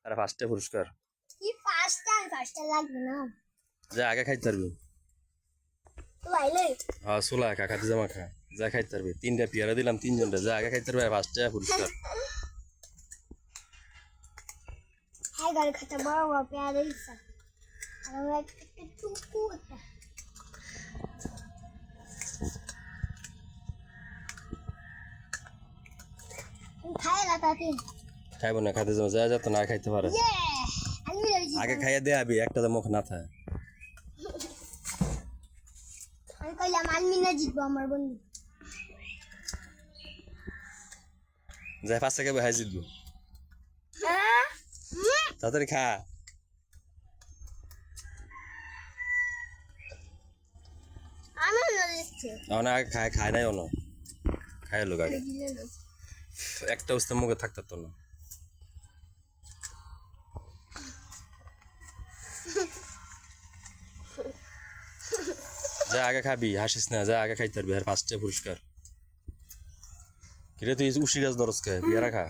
আরে ফার্স্টে পুরস্কার কি ফার্স্টটা লাগবে না যা আগে খাইতে পারবি তো আইলে হ্যাঁ সোলা খা খাতে জামা খা যা খাইতে পারবি 3টা পেয়ারা দিলাম 3জনটা যা আগে খাইতে পারবি ফার্স্টে পুরস্কার হ্যাঁ গাড়ি খাতে বড় বড় পেয়ারা দিচ্ছে আর আমরা একটা টুকু একটা খাই লাতাতে খাইবো না খাতে যাবো যা যা তো না খাইতে পারে আমি আগে খাইয়া দে আবি একটা তো মুখ না থাকে আমি কইলাম আলমিনা জিতবো আমার বন্ধু যা ফার্স্টে খাবে হাই জিতবো তাড়াতাড়ি খা আমি দিচ্ছি না আগে খায় নাই অন খাই লোক আগে একটা উস্তে মুখে থাকতো তো না যা আগে খাবি হাসিস না যা আগে খাইতে পারবি আর ফার্স্টে পুরস্কার কিরে তুই উশি গাছ ধরস কে বিয়ারা খা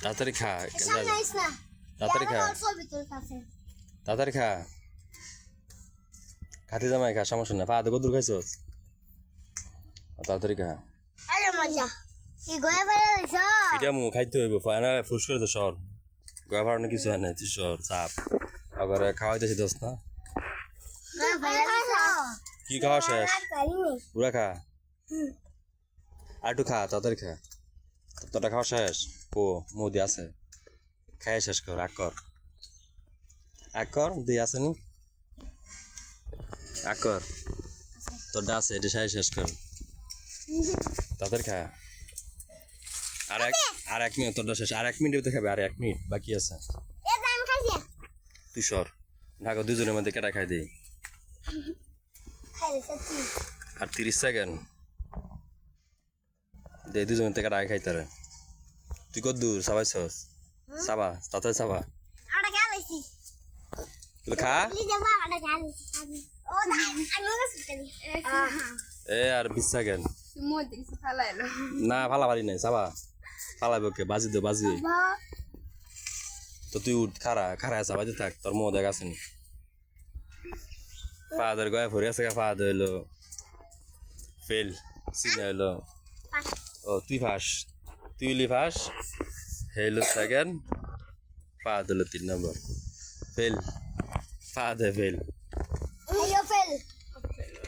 তাড়াতাড়ি খা তাড়াতাড়ি খা তাড়াতাড়ি খা খাতে জামাই খা সমস্যা না পা কত দূর খাইছস তাড়াতাড়ি খা আরে মজা কি গোয়া ফেলে দিছ এটা মু খাইতে হইব ফাইনা ফুস করে তো সর গোয়া ফাড়ানো কিছু হয় না তুই সর চাপ আবার খাওয়াইতেছি দোস না কি খাওয়া শেষ পুরা খা আর একটু খা তাড়াতাড়ি খা তোটা খাওয়া শেষ ও মোদি আছে খাই শেষ কর আকর দিয়ে আসেনি আকর তোরটা আছে এটা শেষ কর তাড়াতাড়ি খা আর এক মিনিট তোরটা শেষ আর 1 মিনিট খাবে আর 1 মিনিট বাকি আছে তুই সর ঢাকা দুজনের মধ্যে কেটা খাই দিই আর 30 সেকেন্ড দে দুজনের থেকে কেটা খাইতে রে তুই কত দূর সবাই সস সাবা তাড়াতাড়ি সাবা খা এ আর 20 সেকেন্ড না ফালা পারি নাই সাবা ফালাবে ওকে বাজি দে বাজি তো তুই উঠ খারা সাবাইতে থাক তোর মোহ দেখ আসেনি ফাদার গয়া ভরে আছে ফাদার হইলো ফেল সিনে হইলো ও তুই ফাঁস হইলো সেকেন্ড ফাদার হলো 3 নম্বর ফেল ফাদার ফেল